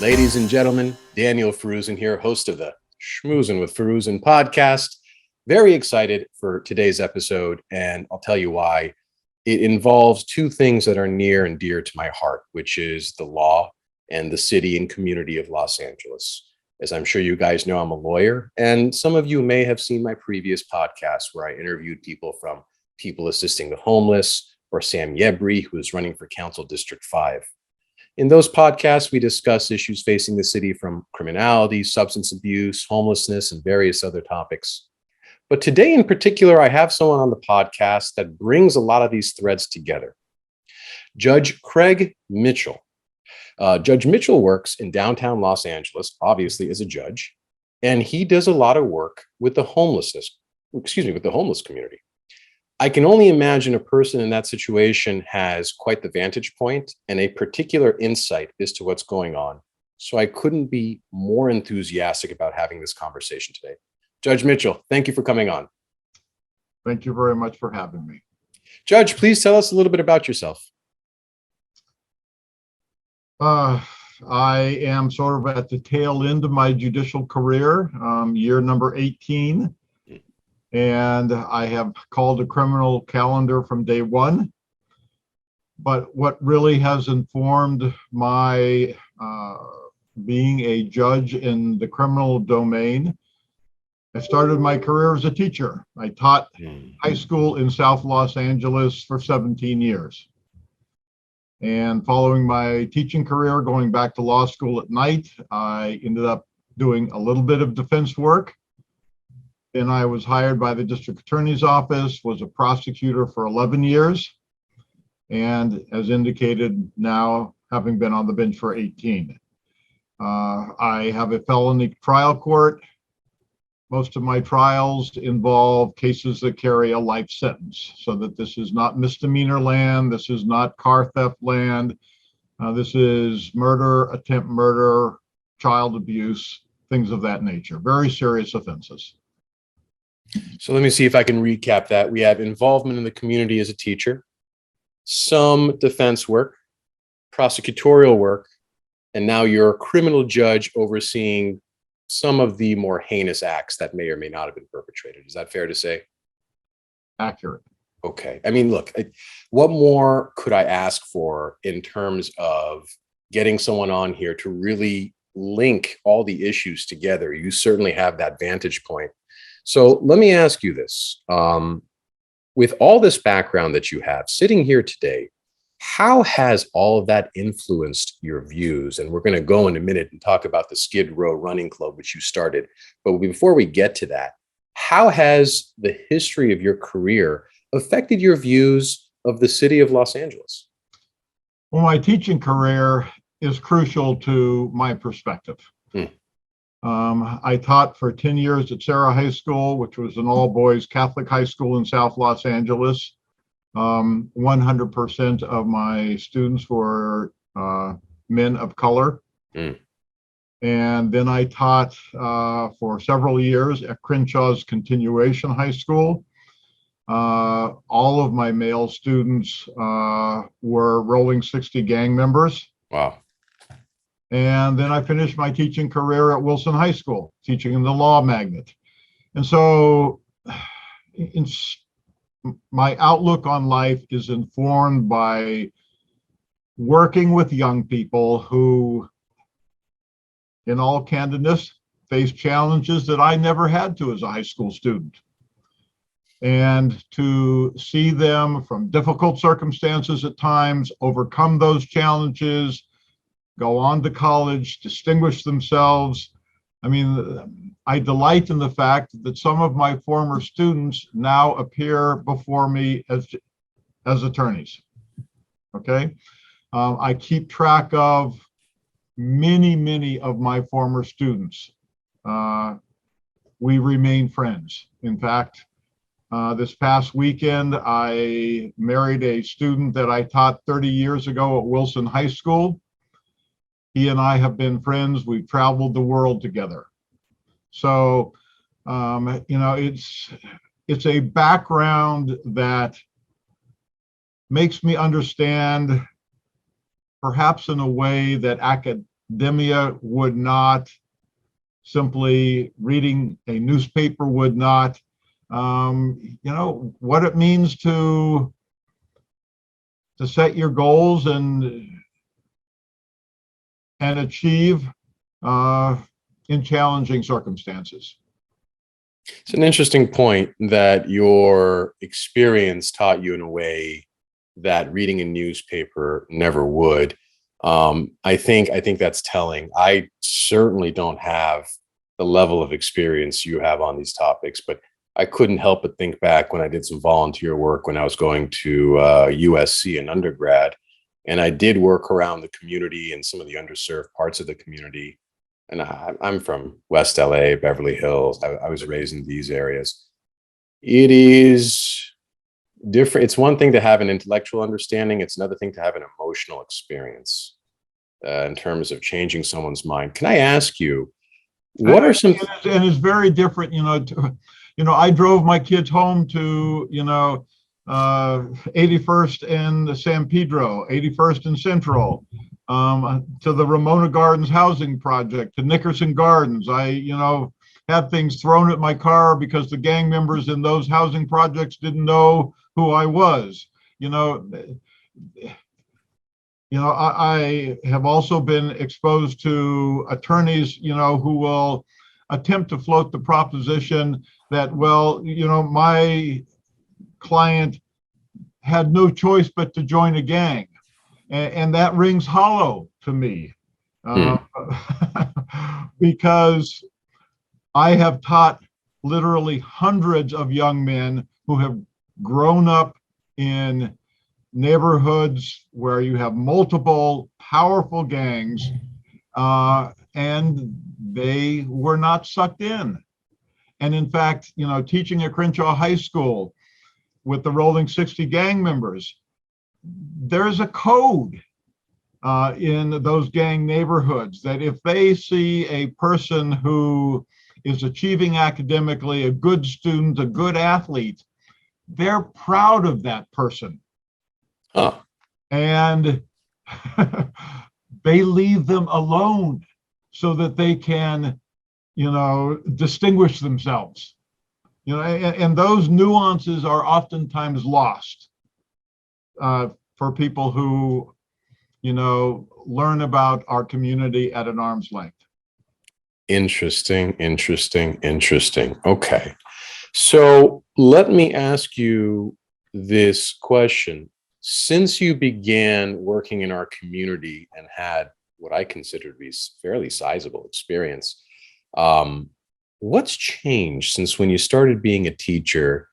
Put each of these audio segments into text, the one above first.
Ladies and gentlemen, Daniel Forouzan here, host of the Schmoozin with Forouzan podcast. Very excited for today's episode, and I'll tell you why. It involves two things that are near and dear to my heart, which is the law and the city and community of Los Angeles. As I'm sure you guys know, I'm a lawyer, and some of you may have seen my previous podcasts where I interviewed people from People Assisting the Homeless or Sam Yebri, who is running for Council District 5. In those podcasts, we discuss issues facing the city from criminality, substance abuse, homelessness, and various other topics. But today in particular, I have someone on the podcast that brings a lot of these threads together. Judge Craig Mitchell. Judge Mitchell works in downtown Los Angeles, obviously as a judge, and he does a lot of work with the homeless community. I can only imagine a person in that situation has quite the vantage point and a particular insight as to what's going on. So I couldn't be more enthusiastic about having this conversation today. Judge Mitchell, thank you for coming on. Thank you very much for having me. Judge, please tell us a little bit about yourself. I am sort of at the tail end of my judicial career, year number 18. And I have called a criminal calendar from day one. But what really has informed my being a judge in the criminal domain, I started my career as a teacher. I taught high school in South Los Angeles for 17 years. And following my teaching career, going back to law school at night, I ended up doing a little bit of defense work. Then I was hired by the district attorney's office, was a prosecutor for 11 years, and as indicated now, having been on the bench for 18. I have a felony trial court. Most of my trials involve cases that carry a life sentence, so that this is not misdemeanor land, this is not car theft land, this is murder, attempt murder, child abuse, things of that nature, very serious offenses. So let me see if I can recap that. We have involvement in the community as a teacher, some defense work, prosecutorial work, and now you're a criminal judge overseeing some of the more heinous acts that may or may not have been perpetrated. Is that fair to say? Accurate. Okay. I mean, look, what more could I ask for in terms of getting someone on here to really link all the issues together? You certainly have that vantage point. So let me ask you this. With all this background that you have sitting here today, how has all of that influenced your views? And we're going to go in a minute and talk about the Skid Row Running Club, which you started. But before we get to that, how has the history of your career affected your views of the city of Los Angeles? Well, my teaching career is crucial to my perspective. I taught for 10 years at Sarah High School, which was an all-boys Catholic high school in South Los Angeles. 100% of my students were men of color. And then I taught for several years at Crenshaw's Continuation High School. All of my male students were Rolling 60 gang members. Wow. And then I finished my teaching career at Wilson High School, teaching in the law magnet. And so my outlook on life is informed by working with young people who, in all candidness, face challenges that I never had to as a high school student. And to see them from difficult circumstances at times, overcome those challenges, go on to college, distinguish themselves. I mean, I delight in the fact that some of my former students now appear before me as attorneys. Okay. I keep track of many of my former students. We remain friends. In fact, this past weekend, I married a student that I taught 30 years ago at Wilson High School. He and I have been friends. We've traveled the world together. So, it's a background that makes me understand, perhaps in a way that academia would not, simply reading a newspaper would not. What it means to set your goals and achieve in challenging circumstances. It's an interesting point that your experience taught you in a way that reading a newspaper never would. I think that's telling. I certainly don't have the level of experience you have on these topics, but I couldn't help but think back when I did some volunteer work when I was going to USC in undergrad, and I did work around the community and some of the underserved parts of the community. And I'm from West LA, Beverly Hills. I was raised in these areas. It is different. It's one thing to have an intellectual understanding. It's another thing to have an emotional experience in terms of changing someone's mind. Can I ask you, what are some? And it's very different. I drove my kids home to 81st and San Pedro, 81st and Central, to the Ramona Gardens housing project, to Nickerson Gardens. I had things thrown at my car because the gang members in those housing projects didn't know who I was. I have also been exposed to attorneys, who will attempt to float the proposition that, my client had no choice but to join a gang. And that rings hollow to me because I have taught literally hundreds of young men who have grown up in neighborhoods where you have multiple powerful gangs, and they were not sucked in. And in fact, teaching at Crenshaw High School with the Rolling 60 gang members, there's a code in those gang neighborhoods that if they see a person who is achieving academically, a good student, a good athlete, they're proud of that person. And they leave them alone so that they can, distinguish themselves. And those nuances are oftentimes lost for people who, learn about our community at an arm's length. Interesting. Okay. So let me ask you this question. Since you began working in our community and had what I consider to be fairly sizable experience, what's changed since when you started being a teacher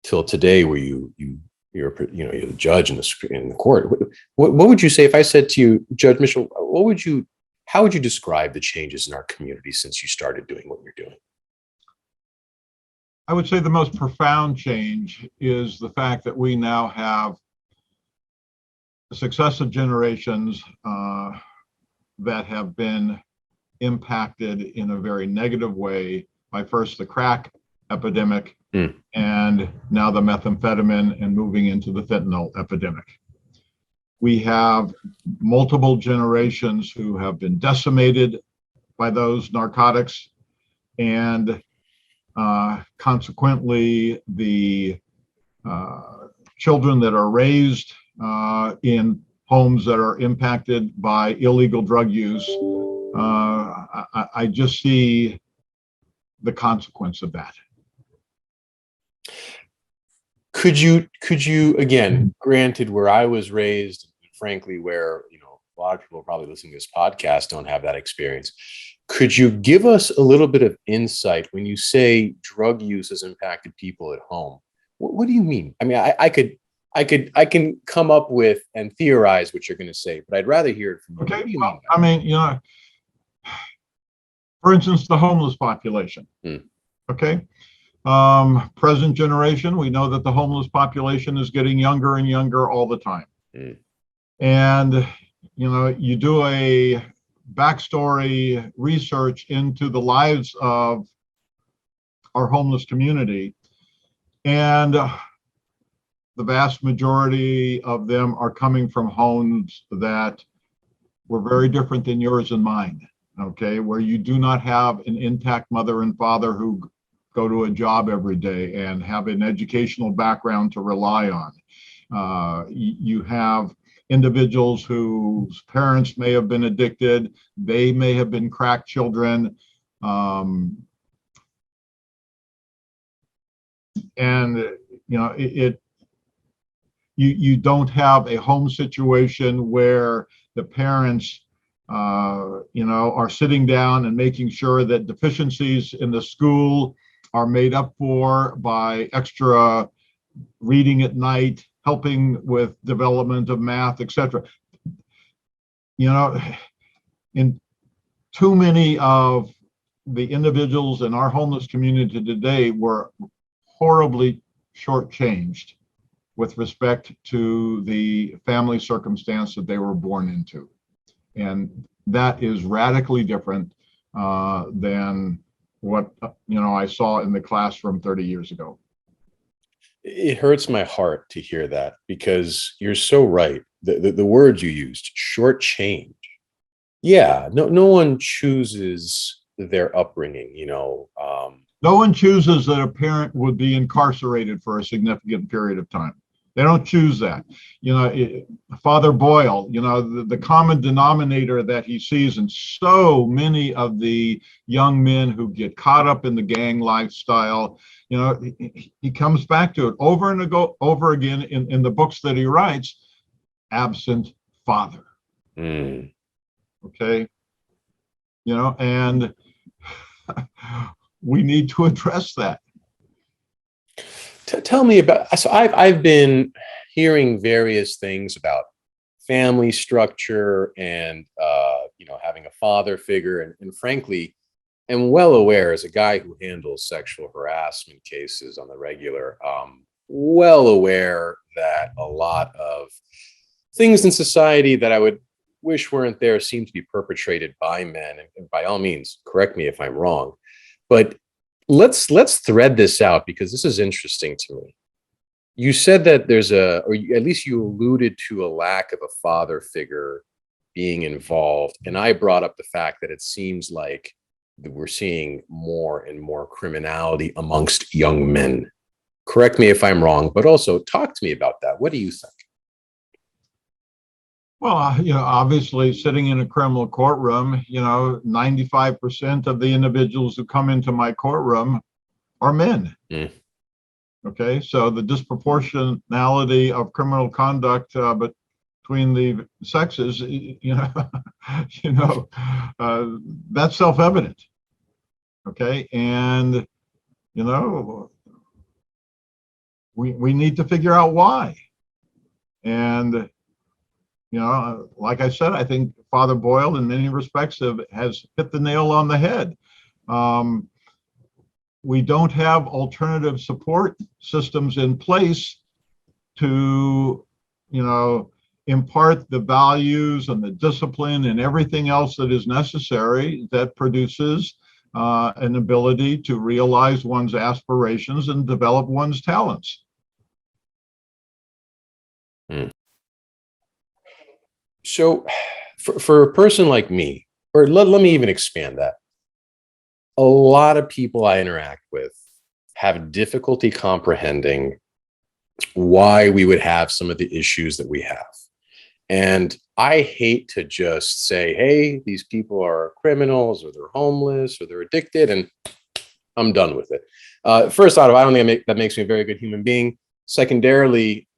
till today, where you're the judge in the court? What would you say if I said to you, Judge Mitchell, how would you describe the changes in our community since you started doing what you're doing? I would say the most profound change is the fact that we now have successive generations that have been impacted in a very negative way by first the crack epidemic and now the methamphetamine and moving into the fentanyl epidemic. We have multiple generations who have been decimated by those narcotics, and consequently the children that are raised in homes that are impacted by illegal drug use, I just see the consequence of that. Could you again, granted where I was raised, frankly, where a lot of people probably listening to this podcast don't have that experience, could you give us a little bit of insight when you say drug use has impacted people at home? What do you mean? I mean, I can come up with and theorize what you're going to say, but I'd rather hear it from you. Okay. Well, I mean, for instance, the homeless population. Okay. Present generation, we know that the homeless population is getting younger and younger all the time. And, you do a backstory research into the lives of our homeless community, and the vast majority of them are coming from homes that were very different than yours and mine, okay, where you do not have an intact mother and father who go to a job every day and have an educational background to rely on. You have individuals whose parents may have been addicted, they may have been crack children, and you don't have a home situation where the parents are sitting down and making sure that deficiencies in the school are made up for by extra reading at night, helping with development of math, etc. In too many of the individuals in our homeless community today were horribly shortchanged with respect to the family circumstance that they were born into. And that is radically different than what I saw in the classroom 30 years ago. It hurts my heart to hear that, because you're so right. The words you used, shortchange. Yeah, no one chooses their upbringing, No one chooses that a parent would be incarcerated for a significant period of time. They don't choose that. Father Boyle, the common denominator that he sees in so many of the young men who get caught up in the gang lifestyle, he comes back to it over and over again in the books that he writes: absent father. Okay. And we need to address that. Tell me about, so I've been hearing various things about family structure and having a father figure, and frankly, am well aware, as a guy who handles sexual harassment cases on the regular, well aware that a lot of things in society that I would wish weren't there seem to be perpetrated by men. And by all means, correct me if I'm wrong, but let's thread this out, because this is interesting to me. You said that there's or at least you alluded to a lack of a father figure being involved. And I brought up the fact that it seems like we're seeing more and more criminality amongst young men. Correct me if I'm wrong, but also talk to me about that. What do you think? Well, obviously, sitting in a criminal courtroom, 95% of the individuals who come into my courtroom are men. Okay, so the disproportionality of criminal conduct between the sexes, that's self-evident. Okay, and we need to figure out why. And like I said, I think Father Boyle, in many respects, has hit the nail on the head. We don't have alternative support systems in place to, impart the values and the discipline and everything else that is necessary that produces an ability to realize one's aspirations and develop one's talents. So for a person like me, or let me even expand that, a lot of people I interact with have difficulty comprehending why we would have some of the issues that we have. And I hate to just say, hey, these people are criminals, or they're homeless, or they're addicted, and I'm done with it. First out of, I don't think that makes me a very good human being. Secondarily,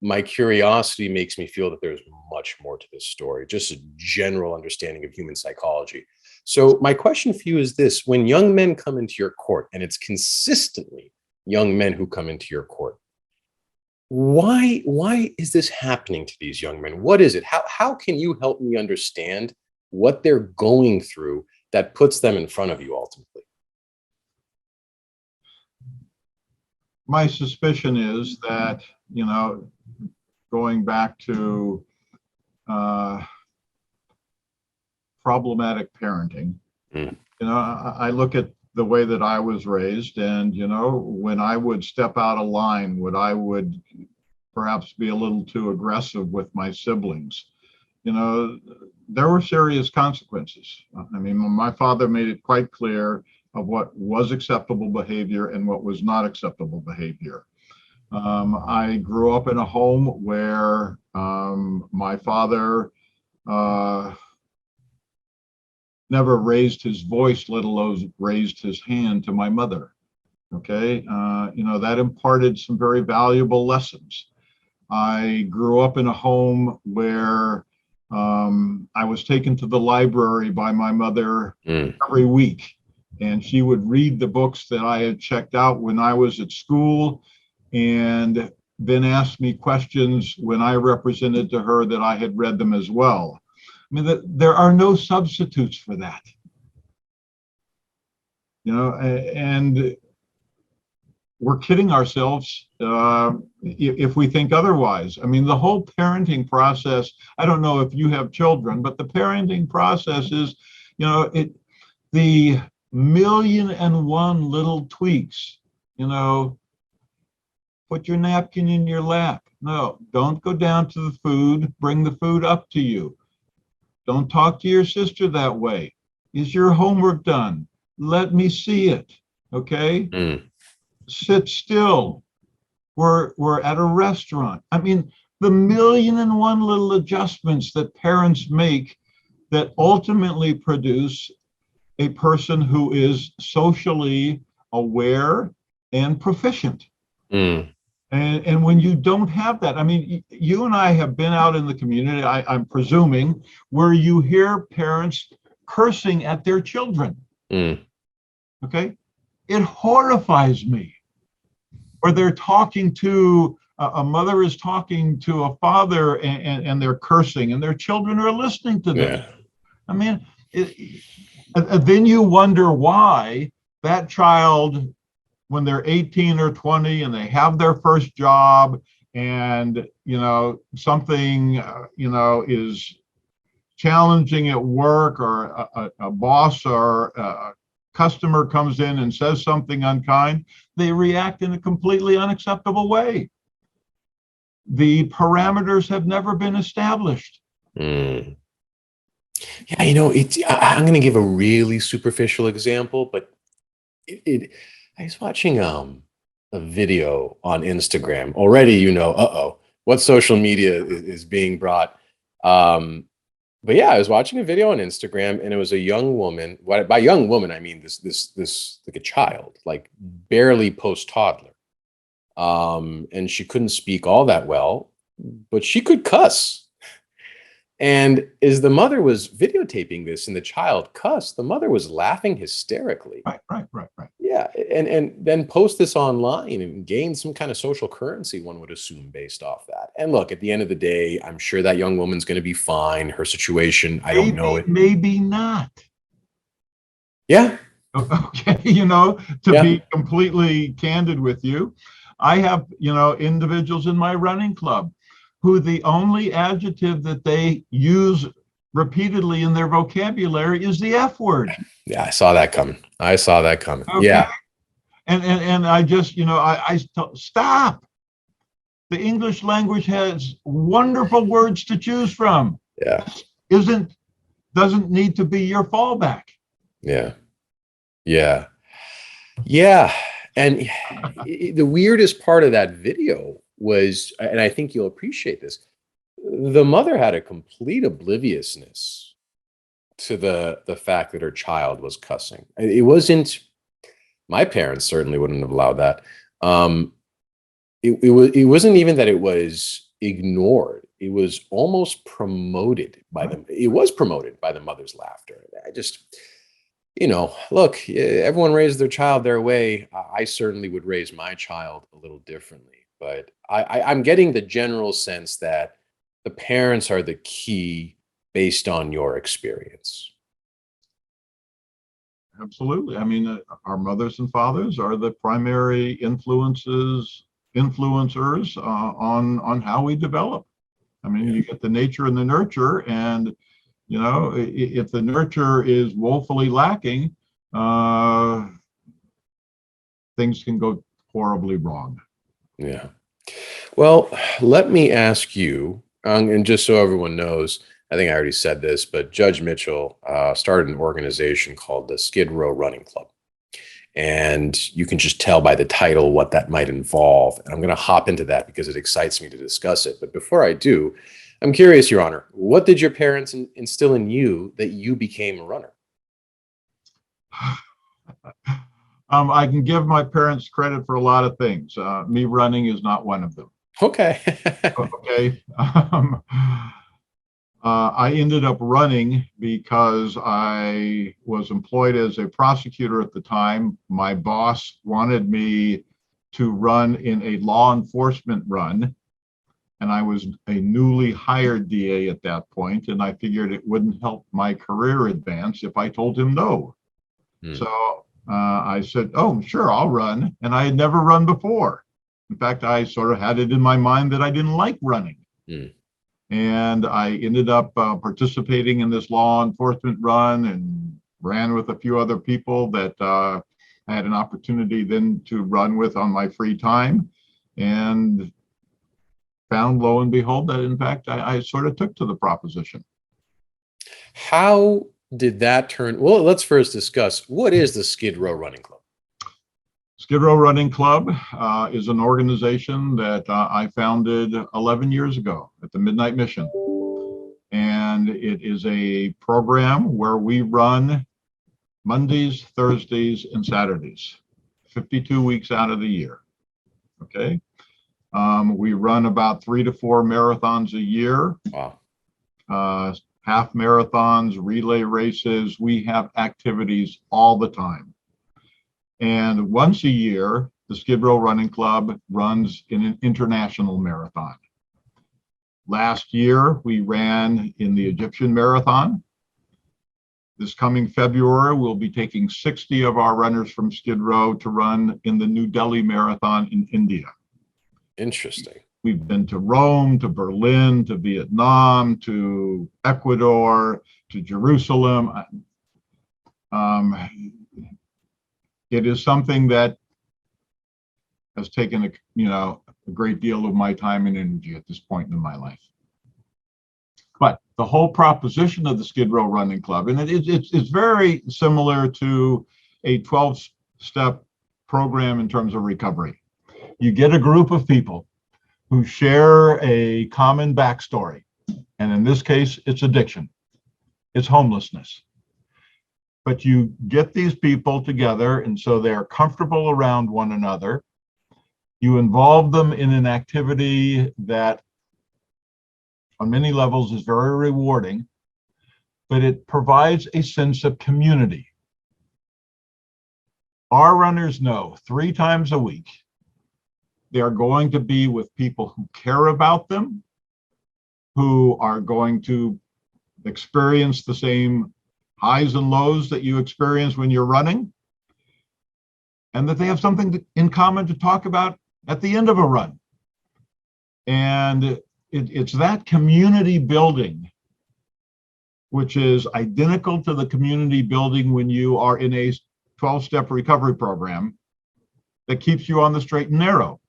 my curiosity makes me feel that there's much more to this story, just a general understanding of human psychology. So my question for you is this: when young men come into your court, and it's consistently young men who come into your court, why is this happening to these young men? What is it? How can you help me understand what they're going through that puts them in front of you ultimately? My suspicion is that, going back to problematic parenting, I look at the way that I was raised, and, when I would step out of line, when I would perhaps be a little too aggressive with my siblings, there were serious consequences. I mean, my father made it quite clear of what was acceptable behavior and what was not acceptable behavior. I grew up in a home where my father never raised his voice, let alone raised his hand to my mother. Okay, that imparted some very valuable lessons. I grew up in a home where I was taken to the library by my mother every week, and she would read the books that I had checked out when I was at school, and then ask me questions when I represented to her that I had read them as well. I mean, there are no substitutes for that. And we're kidding ourselves if we think otherwise. I mean, the whole parenting process, I don't know if you have children, but the parenting process is, the million and one little tweaks, put your napkin in your lap. No, don't go down to the food, bring the food up to you. Don't talk to your sister that way. Is your homework done? Let me see it, okay? Sit still. We're at a restaurant. I mean, the million and one little adjustments that parents make that ultimately produce a person who is socially aware and proficient. And when you don't have that, I mean, you and I have been out in the community, I'm presuming, where you hear parents cursing at their children. Okay? It horrifies me. Or they're talking to, a mother is talking to a father and they're cursing and their children are listening to them. Yeah. I mean, then you wonder why that child, when they're 18 or 20 and they have their first job and, something, is challenging at work, or a boss or a customer comes in and says something unkind, they react in a completely unacceptable way. The parameters have never been established. Yeah, I'm going to give a really superficial example, but I was watching a video on Instagram. Already, what social media is being brought. But yeah, I was watching a video on Instagram, and it was a young woman. By young woman, I mean this like a child, like barely post-toddler. And she couldn't speak all that well, but she could cuss. And as the mother was videotaping this and the child cussed, the mother was laughing hysterically. Right. Yeah, and then post this online and gain some kind of social currency, one would assume, based off that. And look, at the end of the day, I'm sure that young woman's going to be fine. Her situation, I don't know it. Maybe not. Yeah. Okay, to be completely candid with you, I have, individuals in my running club who the only adjective that they use repeatedly in their vocabulary is the F word. Yeah, I saw that coming. Okay. Yeah. And I just, I stop. The English language has wonderful words to choose from. Yeah. Doesn't need to be your fallback. Yeah. And the weirdest part of that video was, and I think you'll appreciate this, the mother had a complete obliviousness to the fact that her child was cussing. It wasn't, my parents certainly wouldn't have allowed that. It wasn't even that it was ignored. It was almost promoted by them. It was promoted by the mother's laughter. I just, look, everyone raised their child their way. I certainly would raise my child a little differently, but I'm getting the general sense that the parents are the key based on your experience. Absolutely. I mean, our mothers and fathers are the primary influencers on how we develop. I mean, you get the nature and the nurture, and if the nurture is woefully lacking, things can go horribly wrong. Yeah. Well, let me ask you, and just so everyone knows, I think I already said this, but Judge Mitchell started an organization called the Skid Row Running Club. And you can just tell by the title what that might involve. And I'm going to hop into that because it excites me to discuss it. But before I do, I'm curious, Your Honor, what did your parents instill in you that you became a runner? I can give my parents credit for a lot of things. Me running is not one of them. Okay. Okay. I ended up running because I was employed as a prosecutor at the time. My boss wanted me to run in a law enforcement run, and I was a newly hired DA at that point, and I figured it wouldn't help my career advance if I told him no. So I said, oh, sure, I'll run. And I had never run before. In fact, I sort of had it in my mind that I didn't like running. And I ended up participating in this law enforcement run and ran with a few other people that I had an opportunity then to run with on my free time, and found, lo and behold, that in fact I sort of took to the proposition. How did that turn? Well, let's first discuss, what is the Skid Row Running Club? Skid Row Running Club is an organization that I founded 11 years ago at the Midnight Mission. And it is a program where we run Mondays, Thursdays, and Saturdays, 52 weeks out of the year. Okay. We run about 3 to 4 marathons a year. Wow. Half marathons, relay races. We have activities all the time. And once a year, the Skid Row Running Club runs in an international marathon. Last year, we ran in the Egyptian Marathon. This coming February, we'll be taking 60 of our runners from Skid Row to run in the New Delhi Marathon in India. Interesting. We've been to Rome, to Berlin, to Vietnam, to Ecuador, to Jerusalem. It is something that has taken a great deal of my time and energy at this point in my life. But the whole proposition of the Skid Row Running Club, and it's very similar to a 12-step program in terms of recovery. You get a group of people who share a common backstory, and in this case, it's addiction, it's homelessness. But you get these people together, and so they're comfortable around one another. You involve them in an activity that on many levels is very rewarding, but it provides a sense of community. Our runners know 3 times a week they are going to be with people who care about them, who are going to experience the same highs and lows that you experience when you're running, and that they have something in common to talk about at the end of a run. And it's that community building, which is identical to the community building when you are in a 12-step recovery program, that keeps you on the straight and narrow.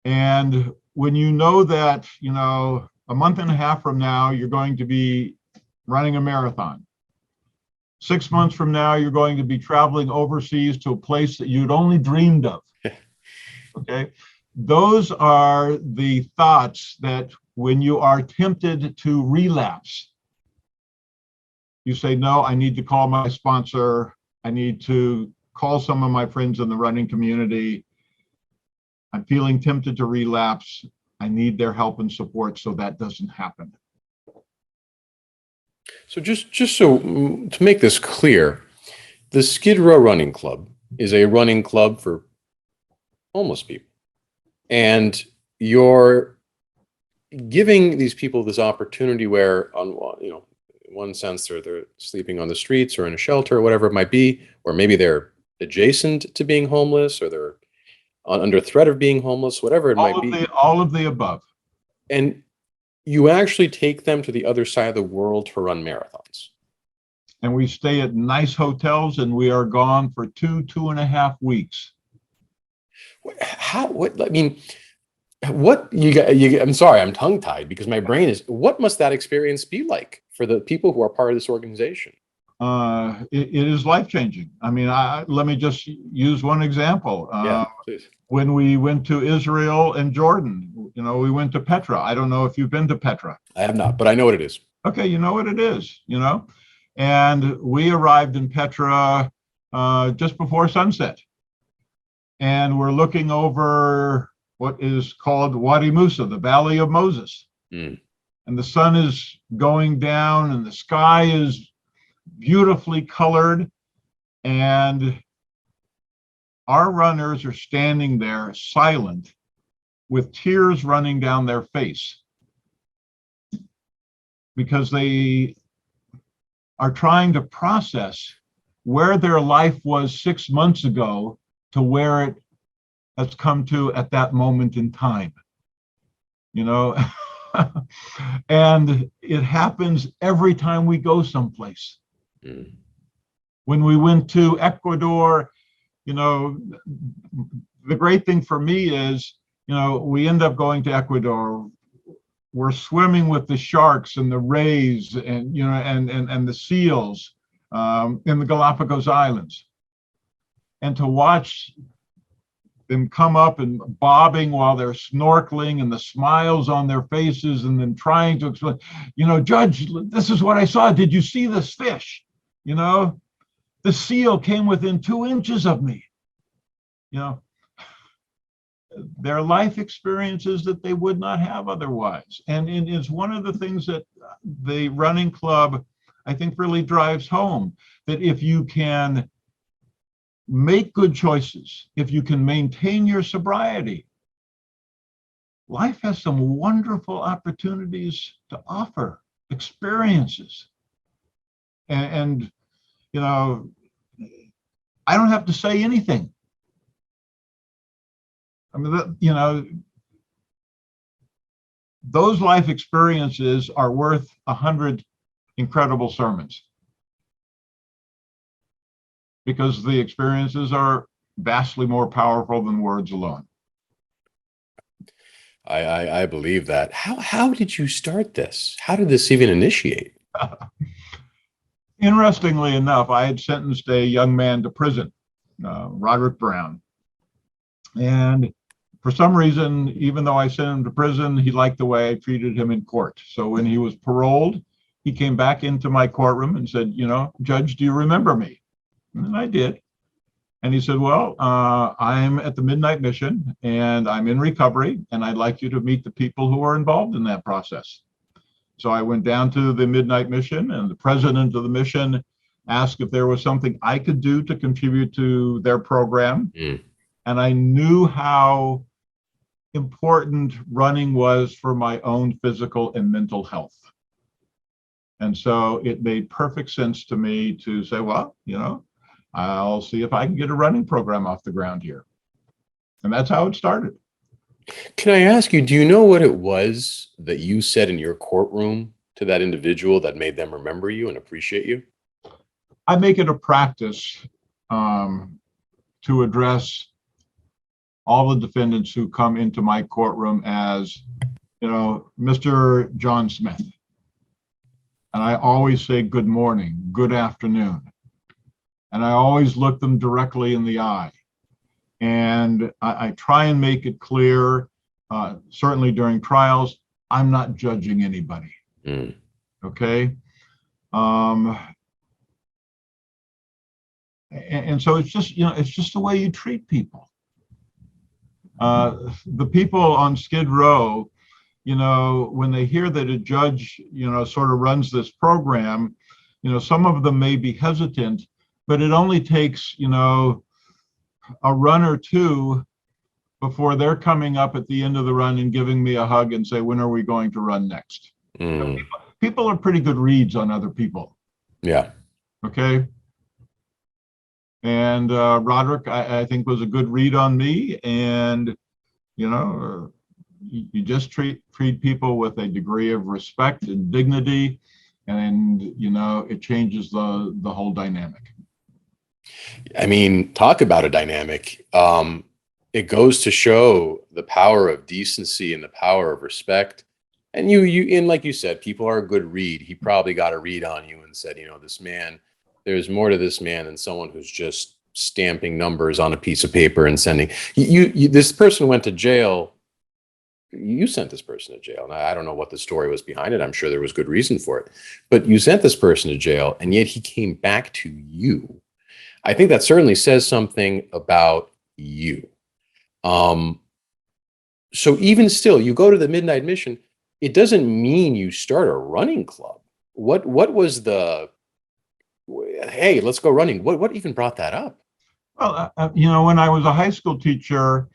And when you know that, a month and a half from now, you're going to be running a marathon. 6 months from now, you're going to be traveling overseas to a place that you'd only dreamed of. Okay. Those are the thoughts that when you are tempted to relapse, you say, no, I need to call my sponsor. I need to call some of my friends in the running community. I'm feeling tempted to relapse. I need their help and support so that doesn't happen. So just so to make this clear, the Skid Row Running Club is a running club for homeless people. And you're giving these people this opportunity where, in one sense, they're sleeping on the streets or in a shelter or whatever it might be, or maybe they're adjacent to being homeless, or they're under threat of being homeless, whatever it might be. All of the above. And you actually take them to the other side of the world to run marathons. And we stay at nice hotels, and we are gone for 2.5 weeks. What you got? I'm sorry, I'm tongue tied because my brain is. What must that experience be like for the people who are part of this organization? It is life changing. I mean, let me just use one example. Yeah, please. When we went to Israel and Jordan, we went to Petra. I don't know if you've been to Petra. I have not, but I know what it is. Okay, you know what it is, and we arrived in Petra just before sunset, and we're looking over what is called Wadi Musa, the Valley of Moses. Mm. And the sun is going down and the sky is beautifully colored. And our runners are standing there silent with tears running down their face because they are trying to process where their life was 6 months ago to where it has come to at that moment in time, and it happens every time we go someplace. Mm. When we went to Ecuador, the great thing for me is, we end up going to Ecuador. We're swimming with the sharks and the rays and, and the seals in the Galapagos Islands. And to watch them come up and bobbing while they're snorkeling and the smiles on their faces and then trying to explain, Judge, this is what I saw. Did you see this fish? The seal came within 2 inches of me. Their life experiences that they would not have otherwise. And it is one of the things that the running club, I think, really drives home, that if you can make good choices, if you can maintain your sobriety, life has some wonderful opportunities to offer, experiences. And I don't have to say anything. I mean, those life experiences are worth 100 incredible sermons, because the experiences are vastly more powerful than words alone. I believe that. How did you start this? How did this even initiate? Interestingly enough, I had sentenced a young man to prison, Roderick Brown. And for some reason, even though I sent him to prison, he liked the way I treated him in court. So when he was paroled, he came back into my courtroom and said, Judge, do you remember me? And I did. And he said, well, I'm at the Midnight Mission and I'm in recovery, and I'd like you to meet the people who are involved in that process. So I went down to the Midnight Mission, and the president of the mission asked if there was something I could do to contribute to their program. Mm. And I knew how important running was for my own physical and mental health. And so it made perfect sense to me to say, well, I'll see if I can get a running program off the ground here. And that's how it started. Can I ask you, do you know what it was that you said in your courtroom to that individual that made them remember you and appreciate you? I make it a practice to address all the defendants who come into my courtroom as, Mr. John Smith. And I always say good morning, good afternoon. And I always look them directly in the eye. And I try and make it clear, certainly during trials, I'm not judging anybody. Mm. Okay? And so it's just, it's just the way you treat people. The people on Skid Row, when they hear that a judge, sort of runs this program, some of them may be hesitant, but it only takes, a run or two before they're coming up at the end of the run and giving me a hug and say, when are we going to run next? Mm. People are pretty good reads on other people. Yeah. Okay. And Roderick, I think, was a good read on me. And, you just treat people with a degree of respect and dignity, and, it changes the whole dynamic. I mean, talk about a dynamic. it goes to show the power of decency and the power of respect. And and like you said, people are a good read. He probably got a read on you and said, this man, there's more to this man than someone who's just stamping numbers on a piece of paper and sending. This person went to jail. You sent this person to jail. Now, I don't know what the story was behind it. I'm sure there was good reason for it. But you sent this person to jail, and yet he came back to you. I think that certainly says something about you. So even still, you go to the midnight mission. It doesn't mean you start a running club. What was the, hey, let's go running? What even brought that up? Well, when I was a high school teacher,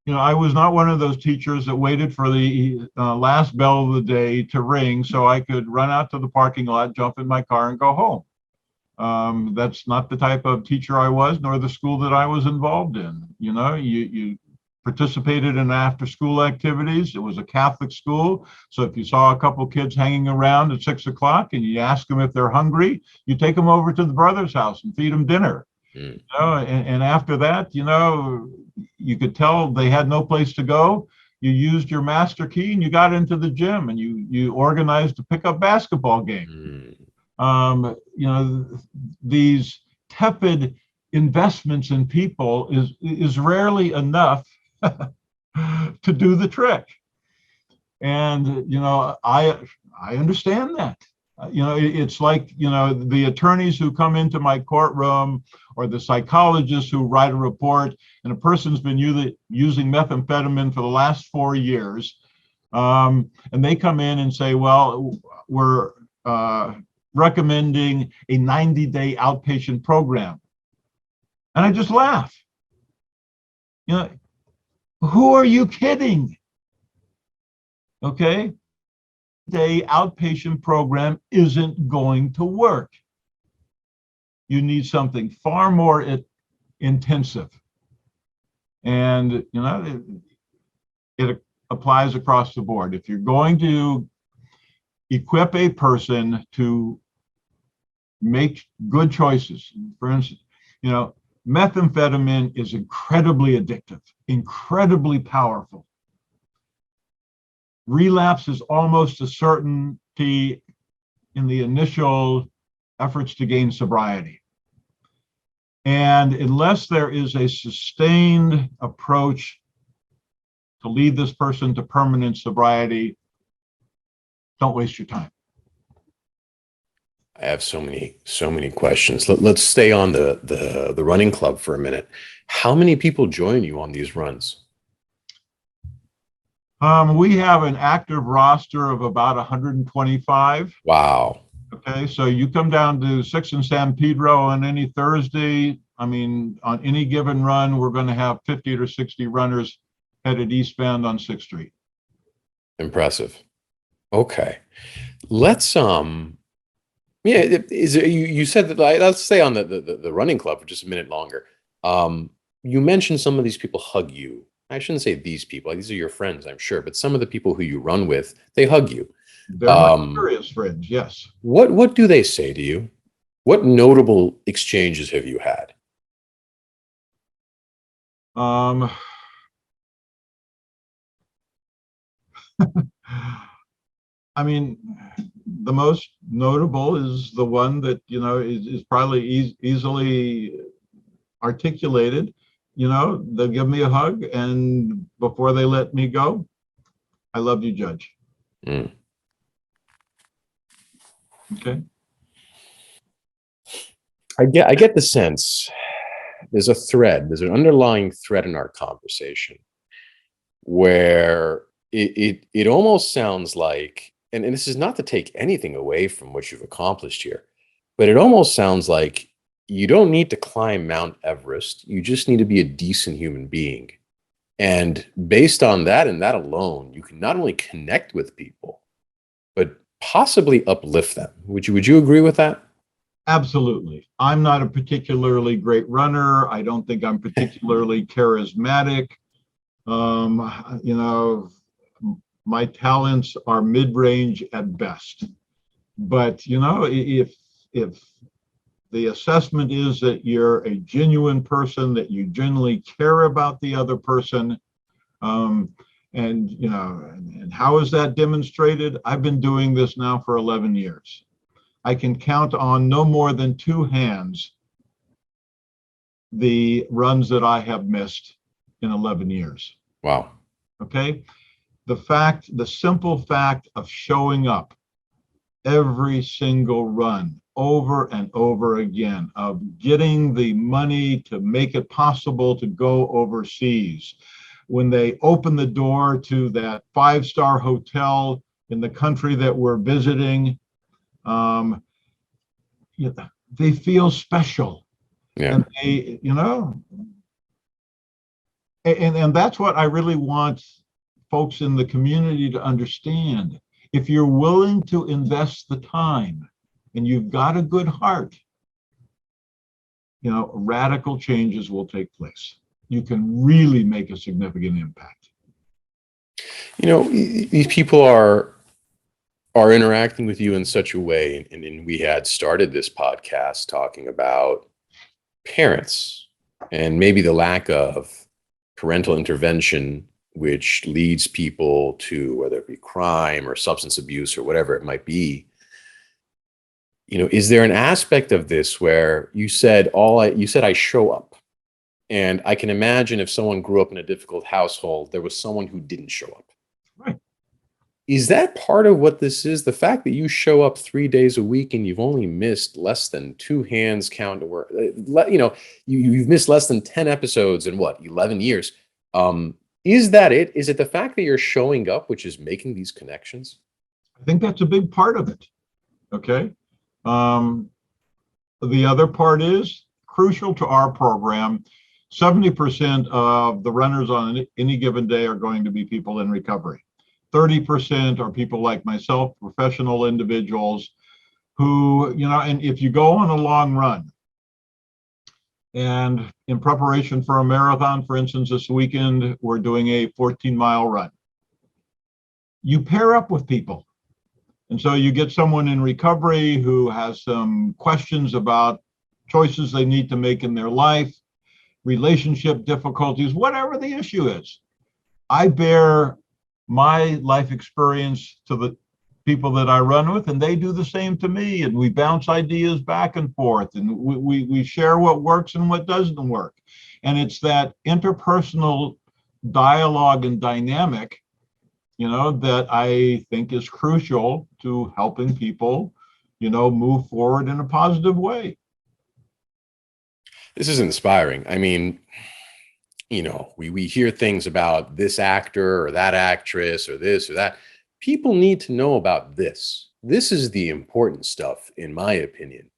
I was not one of those teachers that waited for the last bell of the day to ring so I could run out to the parking lot, jump in my car, and go home. That's not the type of teacher I was, nor the school that I was involved in. You participated in after-school activities. It was a Catholic school, so if you saw a couple kids hanging around at 6 o'clock and you ask them if they're hungry, you take them over to the brother's house and feed them dinner. And after that, you could tell they had no place to go. You used your master key and you got into the gym and you organized a pickup basketball game. These tepid investments in people is rarely enough to do the trick. And I understand that. It's like the attorneys who come into my courtroom, or the psychologists who write a report, and a person's been using methamphetamine for the last 4 years, and they come in and say, well, we're recommending a 90-day outpatient program. And I just laugh. Who are you kidding? Okay? Day outpatient program isn't going to work. You need something far more intensive. And, it applies across the board. If you're going to equip a person to make good choices, for instance, methamphetamine is incredibly addictive, incredibly powerful. Relapse is almost a certainty in the initial efforts to gain sobriety. And unless there is a sustained approach to lead this person to permanent sobriety, don't waste your time. I have so many questions. Let's stay on the running club for a minute. How many people join you on these runs? We have an active roster of about 125. Wow. Okay, so you come down to 6 in San Pedro on any Thursday. On any given run, we're going to have 50 or 60 runners headed eastbound on 6th Street. Impressive. Okay. Let's you said that, let's stay on the running club for just a minute longer. You mentioned some of these people hug you. I shouldn't say these people. These are your friends, I'm sure, but some of the people who you run with, they hug you. They're my serious friends, yes. What do they say to you? What notable exchanges have you had? The most notable is the one that is probably easily articulated. They'll give me a hug, and before they let me go, I love you, Judge. Okay. I get the sense there's an underlying thread in our conversation where it almost sounds like, and this is not to take anything away from what you've accomplished here, but it almost sounds like you don't need to climb Mount Everest. You just need to be a decent human being. And based on that and that alone, you can not only connect with people, but possibly uplift them. Would you agree with that? Absolutely. I'm not a particularly great runner. I don't think I'm particularly charismatic. My talents are mid-range at best. But if the assessment is that you're a genuine person, that you genuinely care about the other person. And how is that demonstrated? I've been doing this now for 11 years. I can count on no more than two hands the runs that I have missed in 11 years. Wow. Okay. The simple fact of showing up every single run over and over again, of getting the money to make it possible to go overseas. When they open the door to that 5-star hotel in the country that we're visiting, they feel special. Yeah. And and that's what I really want folks in the community to understand. If you're willing to invest the time and you've got a good heart, radical changes will take place. You can really make a significant impact. These people are interacting with you in such a way, and we had started this podcast talking about parents and maybe the lack of parental intervention, which leads people to, whether it be crime or substance abuse or whatever it might be. Is there an aspect of this where you said I show up, and I can imagine if someone grew up in a difficult household, there was someone who didn't show up. Right. Is that part of what this is? The fact that you show up 3 days a week and you've only missed less than two hands count to work, you've missed less than 10 episodes in 11 years. Is that it? Is it the fact that you're showing up, which is making these connections? I think that's a big part of it. Okay. The other part is crucial to our program. 70% of the runners on any given day are going to be people in recovery. 30% are people like myself, professional individuals who, and if you go on a long run, and in preparation for a marathon, for instance, this weekend, we're doing a 14-mile run. You pair up with people. And so you get someone in recovery who has some questions about choices they need to make in their life, relationship difficulties, whatever the issue is. I bear my life experience to the people that I run with, and they do the same to me. And we bounce ideas back and forth, and we share what works and what doesn't work. And it's that interpersonal dialogue and dynamic, that I think is crucial to helping people, move forward in a positive way. This is inspiring. I mean, we hear things about this actor or that actress or this or that. People need to know about this. This is the important stuff, in my opinion.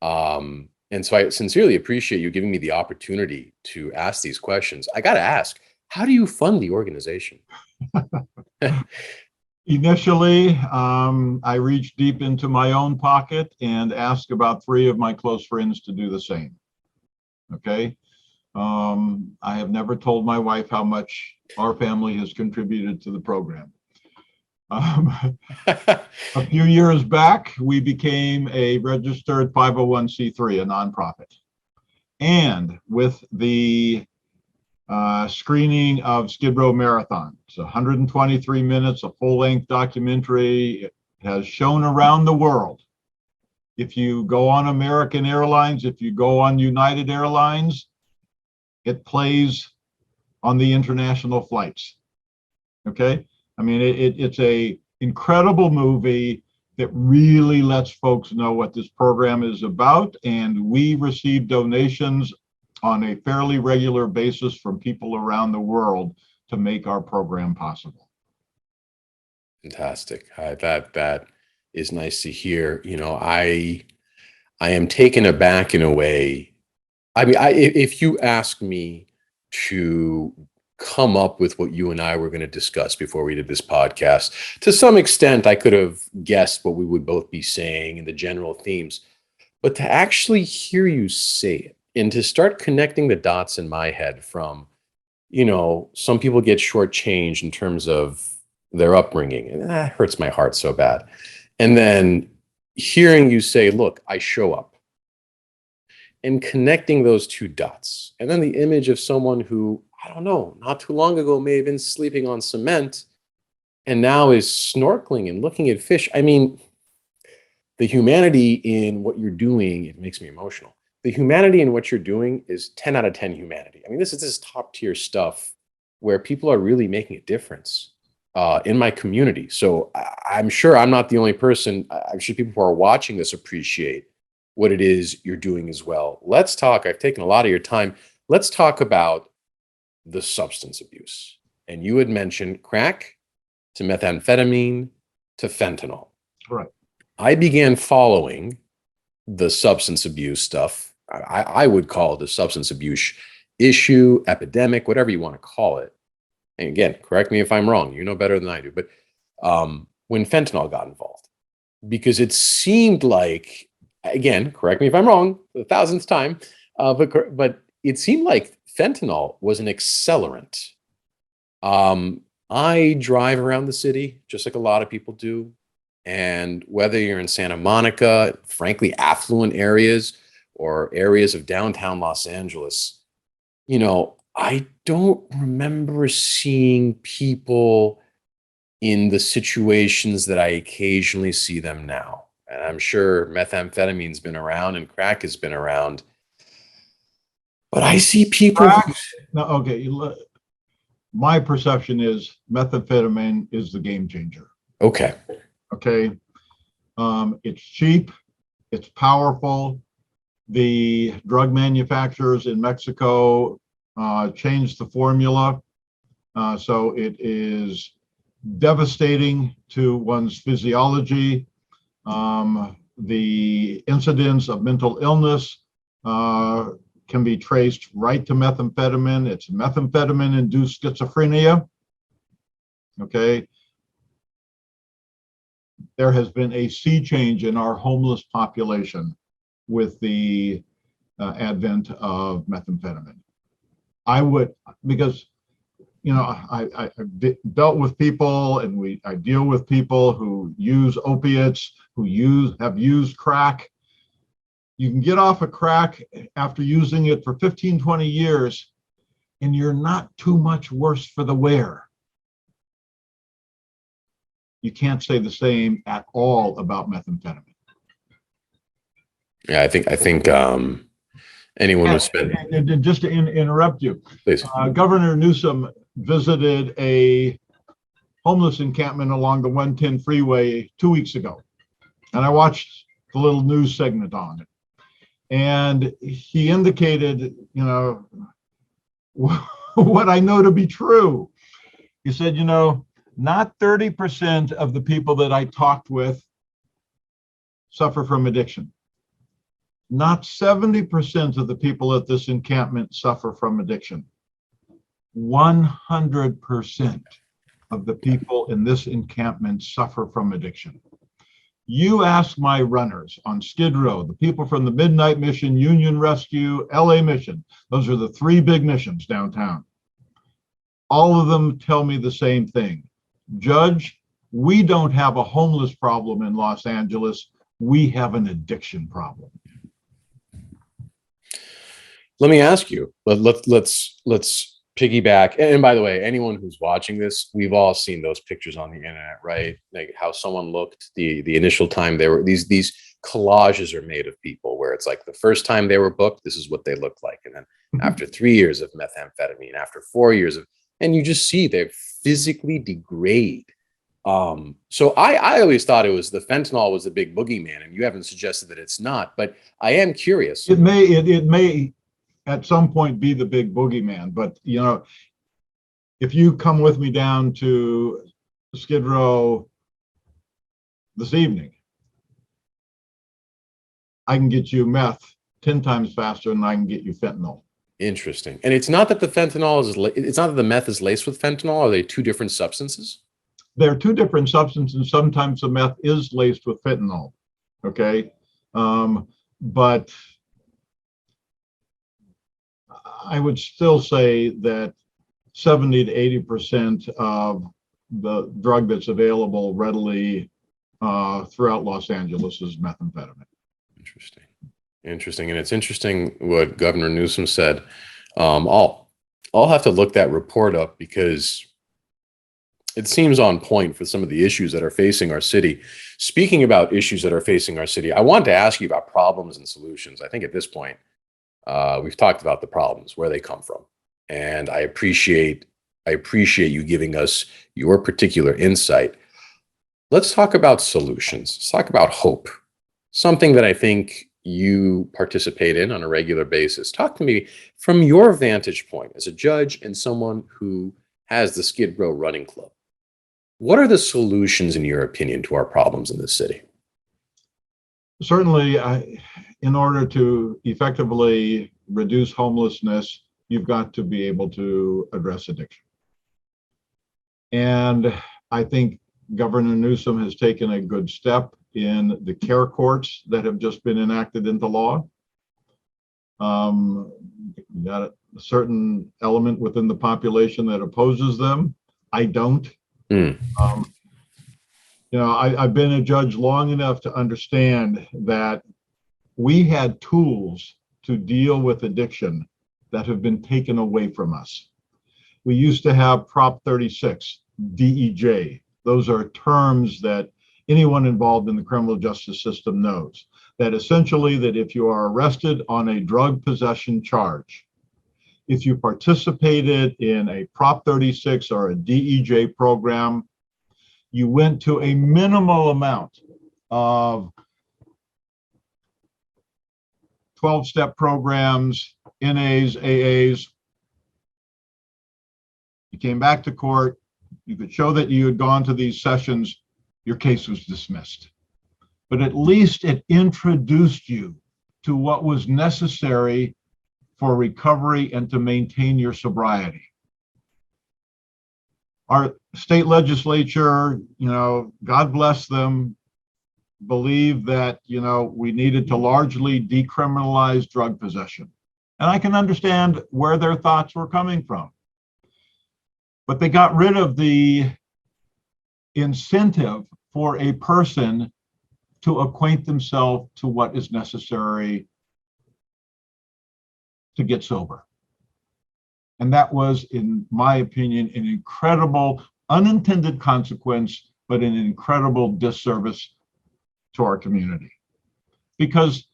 And so I sincerely appreciate you giving me the opportunity to ask these questions. I got to ask, how do you fund the organization? Initially, I reached deep into my own pocket and asked about 3 of my close friends to do the same. Okay. I have never told my wife how much our family has contributed to the program. A few years back, we became a registered 501c3, a nonprofit. And with the screening of Skid Row Marathon, it's 123 minutes, a full-length documentary. It has shown around the world. If you go on American Airlines, if you go on United Airlines, it plays on the international flights. Okay. I mean, it's a incredible movie that really lets folks know what this program is about. And we receive donations on a fairly regular basis from people around the world to make our program possible. Fantastic. That is nice to hear. I am taken aback in a way. I mean, if you ask me to come up with what you and I were going to discuss before we did this podcast, to some extent, I could have guessed what we would both be saying and the general themes, but to actually hear you say it and to start connecting the dots in my head from, some people get shortchanged in terms of their upbringing, and that hurts my heart so bad. And then hearing you say, look, I show up. and connecting those two dots. And then the image of someone who, I don't know, not too long ago may have been sleeping on cement and now is snorkeling and looking at fish. I mean, the humanity in what you're doing, it makes me emotional. The humanity in what you're doing is 10 out of 10 humanity. I mean, this is top tier stuff where people are really making a difference in my community. So I'm sure I'm not the only person. I'm sure people who are watching this appreciate what it is you're doing as well. Let's talk. I've taken a lot of your time. Let's talk about the substance abuse. And you had mentioned crack to methamphetamine to fentanyl. Right. I began following the substance abuse stuff. I would call it the substance abuse issue, epidemic, whatever you want to call it. And again, correct me if I'm wrong. You know better than I do. But when fentanyl got involved, because it seemed like, again, correct me if I'm wrong, for the thousandth time, but it seemed like fentanyl was an accelerant. I drive around the city just like a lot of people do. And whether you're in Santa Monica, frankly, affluent areas or areas of downtown Los Angeles, you know, I don't remember seeing people in the situations that I occasionally see them now. And I'm sure methamphetamine's been around and crack has been around. But I see people. No, okay. My perception is methamphetamine is the game changer. Okay. Okay. It's cheap. It's powerful. The drug manufacturers in Mexico changed the formula. So it is devastating to one's physiology. The incidence of mental illness can be traced right to methamphetamine. It's methamphetamine-induced schizophrenia. Okay. There has been a sea change in our homeless population with the advent of methamphetamine. I would, because, you know, I dealt with people and I deal with people who use opiates, who have used crack. You can get off of crack after using it for 15, 20 years, and you're not too much worse for the wear. You can't say the same at all about methamphetamine. Yeah, I think anyone who's spent. And just to interrupt you, Please. Governor Newsom visited a homeless encampment along the 110 freeway 2 weeks ago, and I watched the little news segment on it. And he indicated, you know, what I know to be true. He said, you know, not 30% of the people that I talked with suffer from addiction. Not 70% of the people at this encampment suffer from addiction. 100% of the people in this encampment suffer from addiction. You ask my runners on Skid Row, the people from the Midnight Mission, Union Rescue, LA Mission, those are the three big missions downtown. All of them tell me the same thing. Judge, we don't have a homeless problem in Los Angeles. We have an addiction problem. Let me ask you. Let's piggyback. And by the way, anyone who's watching this, we've all seen those pictures on the internet, right? Like how someone looked the initial time they were. These collages are made of people where it's like the first time they were booked, this is what they looked like, and then after 3 years of methamphetamine, after 4 years of, and you just see they physically degrade. So I always thought it was the fentanyl was the big boogeyman, and you haven't suggested that it's not, but I am curious. It may at some point be the big boogeyman, but you know, if you come with me down to Skid Row this evening, I can get you meth 10 times faster than I can get you fentanyl. Interesting. And it's not that the fentanyl is, it's not that the meth is laced with fentanyl. Are they two different substances? They're two different substances. Sometimes the meth is laced with fentanyl. Okay. But I would still say that 70 to 80% of the drug that's available readily throughout Los Angeles is methamphetamine. Interesting. Interesting. And it's interesting what Governor Newsom said. I'll have to look that report up because it seems on point for some of the issues that are facing our city. Speaking about issues that are facing our city, I want to ask you about problems and solutions. I think at this point, we've talked about the problems, where they come from, and I appreciate you giving us your particular insight. Let's talk about solutions. Let's talk about hope, something that I think you participate in on a regular basis. Talk to me from your vantage point as a judge and someone who has the Skid Row Running Club. What are the solutions, in your opinion, to our problems in this city? Certainly, in order to effectively reduce homelessness, you've got to be able to address addiction. And I think Governor Newsom has taken a good step in the care courts that have just been enacted into law. Got a certain element within the population that opposes them. I don't. Mm. I've been a judge long enough to understand that we had tools to deal with addiction that have been taken away from us. We used to have Prop 36, DEJ. Those are terms that anyone involved in the criminal justice system knows. That essentially, that if you are arrested on a drug possession charge, if you participated in a Prop 36 or a DEJ program, you went to a minimal amount of 12-step programs, NAs, AAs. You came back to court, you could show that you had gone to these sessions, your case was dismissed. But at least it introduced you to what was necessary for recovery and to maintain your sobriety. Our state legislature, God bless them, believed that, we needed to largely decriminalize drug possession. And I can understand where their thoughts were coming from. But they got rid of the incentive for a person to acquaint themselves to what is necessary to get sober. And that was, in my opinion, an incredible unintended consequence, but an incredible disservice to our community. Because,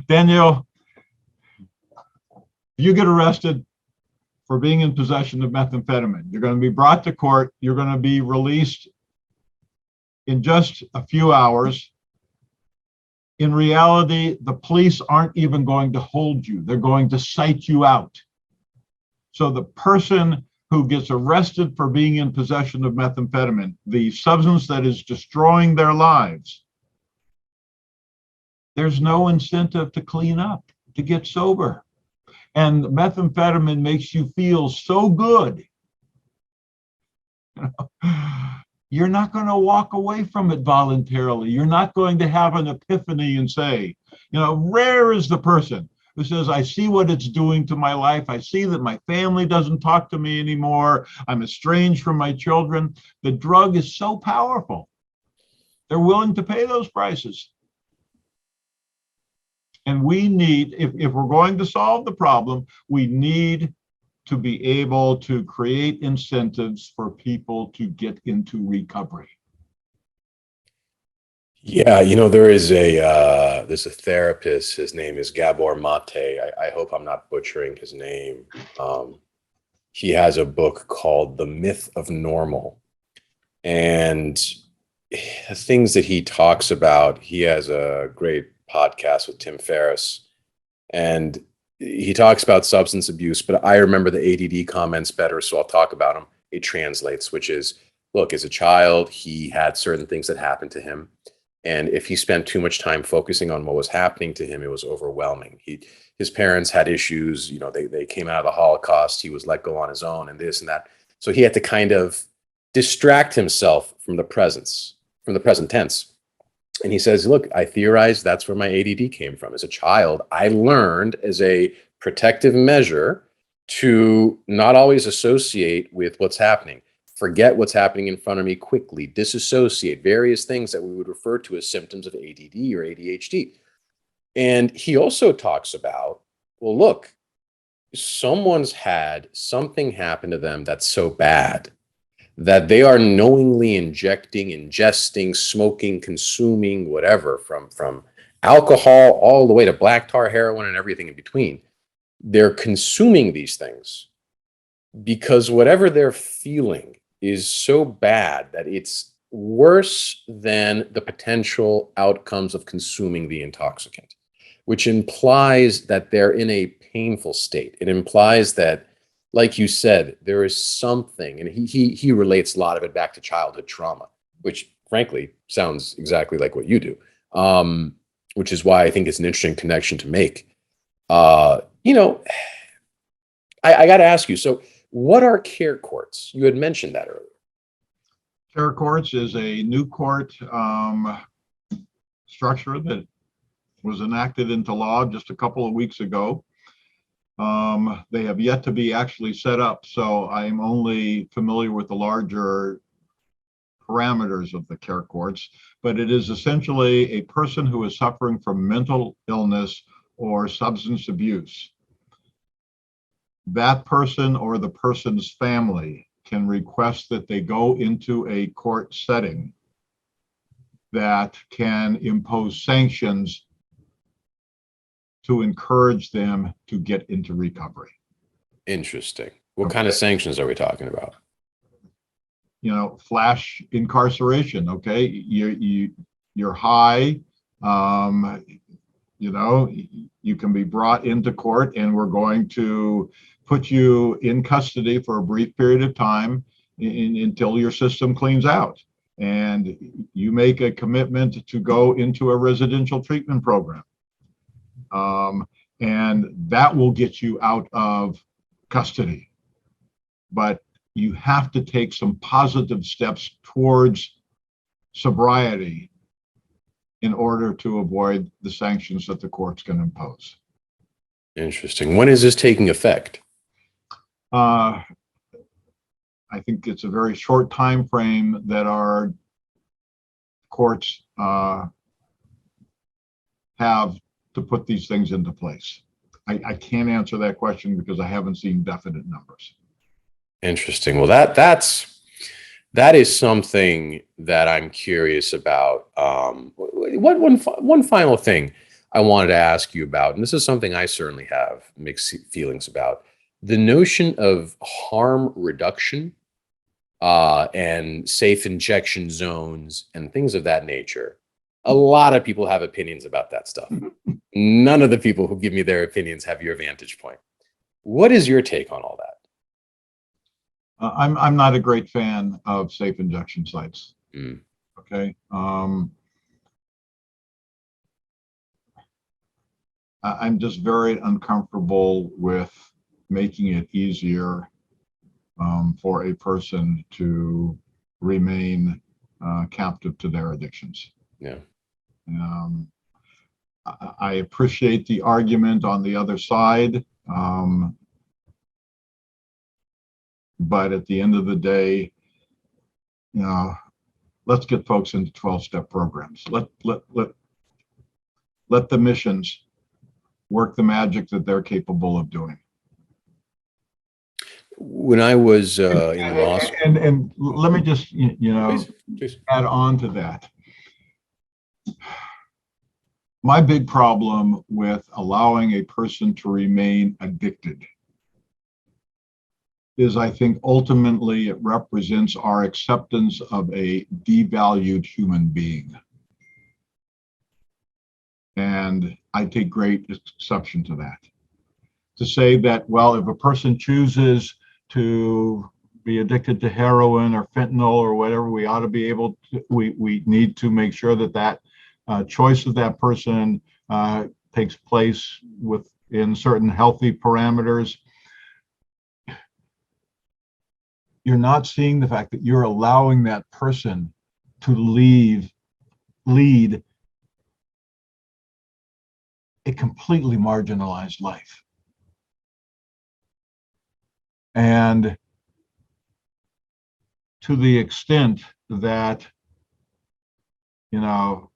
Daniel, you get arrested for being in possession of methamphetamine. You're going to be brought to court. You're going to be released in just a few hours. In reality, the police aren't even going to hold you. They're going to cite you out. So the person who gets arrested for being in possession of methamphetamine, the substance that is destroying their lives, there's no incentive to clean up, to get sober. And methamphetamine makes you feel so good. You're not going to walk away from it voluntarily. You're not going to have an epiphany and say, rare is the person who says, I see what it's doing to my life. I see that my family doesn't talk to me anymore. I'm estranged from my children. The drug is so powerful. They're willing to pay those prices. And we need, if we're going to solve the problem, we need to be able to create incentives for people to get into recovery. Yeah, there's a therapist. His name is Gabor Mate. I hope I'm not butchering his name. He has a book called The Myth of Normal. And the things that he talks about, he has a great podcast with Tim Ferriss. And he talks about substance abuse, but I remember the ADD comments better, so I'll talk about them. It translates, which is, look, as a child, he had certain things that happened to him. And if he spent too much time focusing on what was happening to him, it was overwhelming. His parents had issues, they came out of the Holocaust. He was let go on his own and this and that. So he had to kind of distract himself from the present tense. And he says, look, I theorize that's where my ADD came from. As a child, I learned as a protective measure to not always associate with what's happening. Forget what's happening in front of me quickly, disassociate, various things that we would refer to as symptoms of ADD or ADHD. And he also talks about, well, look, someone's had something happen to them that's so bad that they are knowingly ingesting, smoking, consuming, whatever, from alcohol all the way to black tar heroin and everything in between. They're consuming these things because whatever they're feeling is so bad that it's worse than the potential outcomes of consuming the intoxicant, which implies that they're in a painful state. It implies that, like you said, there is something, and he relates a lot of it back to childhood trauma, which frankly sounds exactly like what you do, which is why I think it's an interesting connection to make. You know, I got to ask you, so what are care courts? You had mentioned that earlier. Care courts is a new court structure that was enacted into law just a couple of weeks ago. They have yet to be actually set up, so I'm only familiar with the larger parameters of the care courts, but it is essentially a person who is suffering from mental illness or substance abuse. That person or the person's family can request that they go into a court setting that can impose sanctions to encourage them to get into recovery. Interesting. What kind of sanctions are we talking about? You know, flash incarceration. Okay, you're high. You know, you can be brought into court, and we're going to put you in custody for a brief period of time until your system cleans out, and you make a commitment to go into a residential treatment program. And that will get you out of custody. But you have to take some positive steps towards sobriety in order to avoid the sanctions that the courts can impose. Interesting. When is this taking effect? I think it's a very short time frame that our courts have to put these things into place. I can't answer that question because I haven't seen definite numbers. Interesting. Well, that is something that I'm curious about. One final thing I wanted to ask you about, and this is something I certainly have mixed feelings about, the notion of harm reduction and safe injection zones and things of that nature. A lot of people have opinions about that stuff. None of the people who give me their opinions have your vantage point. What is your take on all that? I'm not a great fan of safe injection sites. Okay. I'm just very uncomfortable with making it easier for a person to remain captive to their addictions. Yeah. I appreciate the argument on the other side. But at the end of the day, you know, let's get folks into 12-step programs. Let the missions work the magic that they're capable of doing. When I was in law school, and let me just please. add on to that. My big problem with allowing a person to remain addicted is I think ultimately it represents our acceptance of a devalued human being. And I take great exception to that. To say that, well, if a person chooses to be addicted to heroin or fentanyl or whatever, we ought to be able to, we need to make sure that that choice of that person takes place within certain healthy parameters. You're not seeing the fact that you're allowing that person to lead a completely marginalized life. And to the extent that, you know,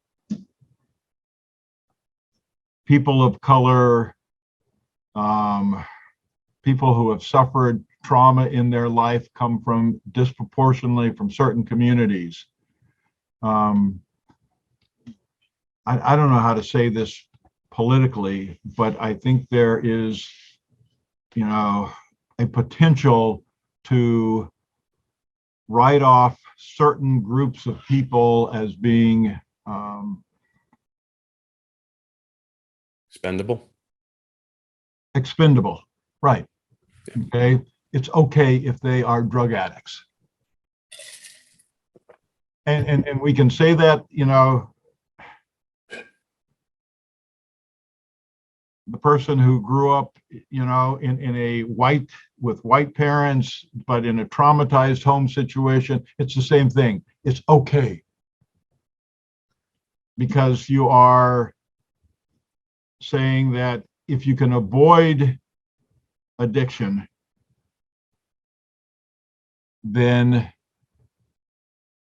people of color, people who have suffered trauma in their life come from disproportionately from certain communities. I don't know how to say this politically, but I think there is, a potential to write off certain groups of people as being expendable. Right. Okay. It's okay if they are drug addicts. And we can say that, the person who grew up, in a with white parents, but in a traumatized home situation, it's the same thing. It's okay. Because you are saying that if you can avoid addiction, then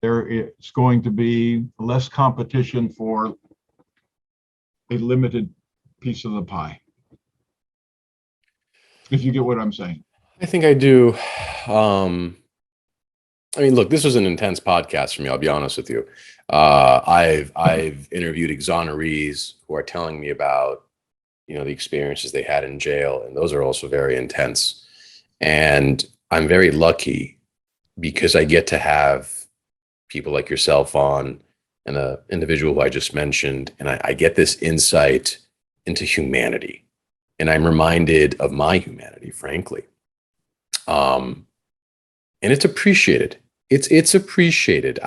there is going to be less competition for a limited piece of the pie. If you get what I'm saying. I think I do. Look, this was an intense podcast for me. I'll be honest with you. I've interviewed exonerees who are telling me about, the experiences they had in jail, and those are also very intense. And I'm very lucky because I get to have people like yourself on, and the individual who I just mentioned, and I get this insight into humanity, and I'm reminded of my humanity, frankly. And it's appreciated. It's appreciated.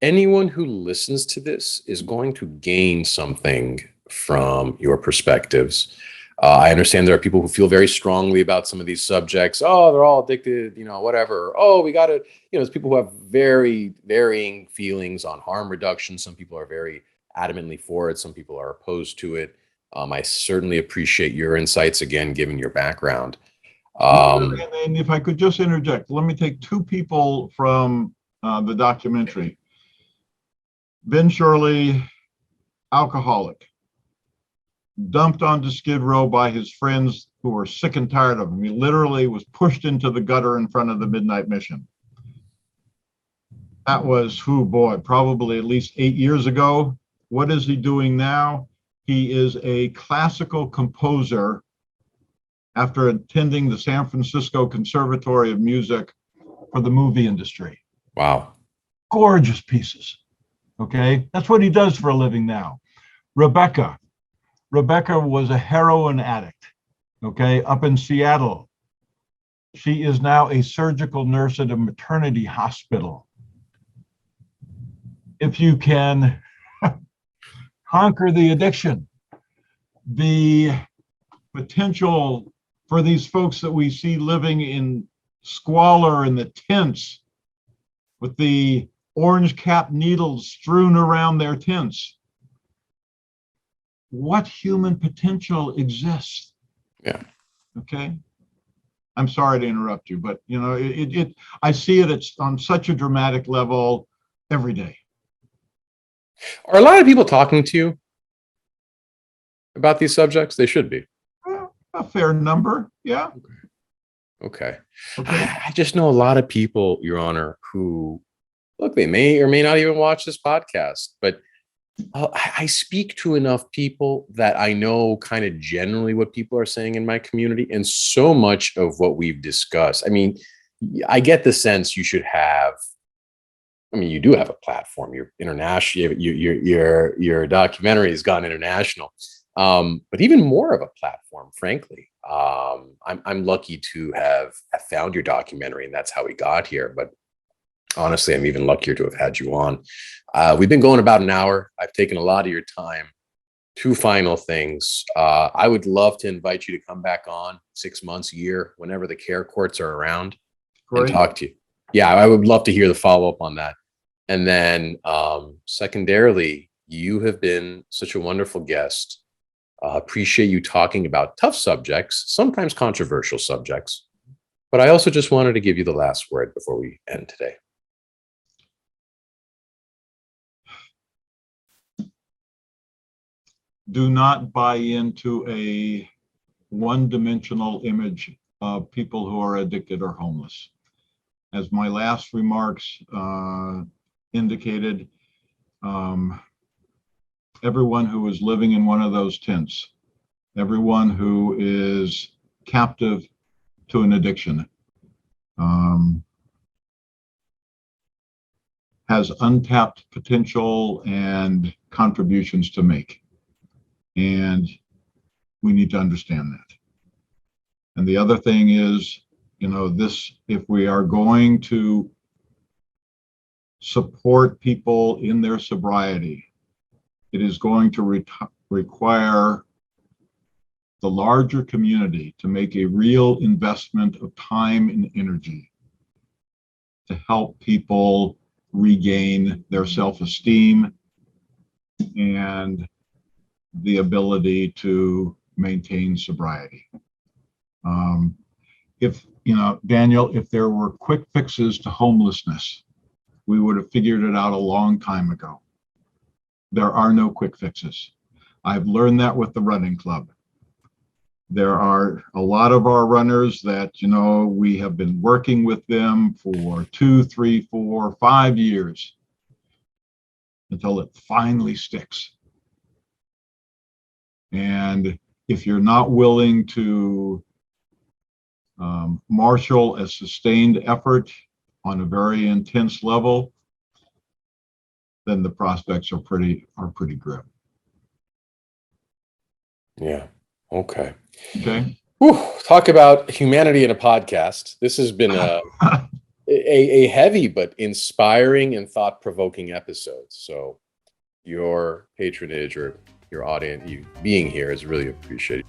Anyone who listens to this is going to gain something from your perspectives. I understand there are people who feel very strongly about some of these subjects. Oh, they're all addicted, whatever. Oh, we got to, there's people who have very varying feelings on harm reduction. Some people are very adamantly for it. Some people are opposed to it. I certainly appreciate your insights, again, given your background. And if I could just interject, let me take two people from the documentary. Ben Shirley, alcoholic, dumped onto Skid Row by his friends who were sick and tired of him. He literally was pushed into the gutter in front of the Midnight Mission. That was, probably at least 8 years ago. What is he doing now? He is a classical composer after attending the San Francisco Conservatory of Music for the movie industry. Wow. Gorgeous pieces. Okay. That's what he does for a living now. Rebecca was a heroin addict. Okay. Up in Seattle. She is now a surgical nurse at a maternity hospital. If you can conquer the addiction, the potential for these folks that we see living in squalor in the tents with the orange cap needles strewn around their tents. What human potential exists? Yeah. Okay. I'm sorry to interrupt you, but I see it's on such a dramatic level every day. Are a lot of people talking to you about these subjects? They should be. A fair number. Yeah. Okay. I just know a lot of people, Your Honor, who, look, they may or may not even watch this podcast, but I speak to enough people that I know kind of generally what people are saying in my community, and so much of what we've discussed. I get the sense you should have. You do have a platform. You're international. Your documentary has gone international, but even more of a platform, frankly. I'm lucky to have found your documentary, and that's how we got here. But honestly, I'm even luckier to have had you on. We've been going about an hour. I've taken a lot of your time. Two final things. I would love to invite you to come back on 6 months, a year, whenever the care courts are around. Great. And talk to you. Yeah, I would love to hear the follow-up on that. And then secondarily, you have been such a wonderful guest. Appreciate you talking about tough subjects, sometimes controversial subjects. But I also just wanted to give you the last word before we end today. do not buy into a one-dimensional image of people who are addicted or homeless. As my last remarks indicated, everyone who is living in one of those tents, everyone who is captive to an addiction, has untapped potential and contributions to make. And we need to understand that. And the other thing is, if we are going to support people in their sobriety, it is going to require the larger community to make a real investment of time and energy to help people regain their self-esteem and the ability to maintain sobriety. Daniel, if there were quick fixes to homelessness, we would have figured it out a long time ago. There are no quick fixes. I've learned that with the running club. There are a lot of our runners that, we have been working with them for 2, 3, 4, 5 years until it finally sticks. And if you're not willing to marshal a sustained effort on a very intense level, then the prospects are pretty grim. Yeah. Okay. Okay. Talk about humanity in a podcast. This has been a heavy but inspiring and thought-provoking episode. So your patronage or your audience, you being here, is really appreciated.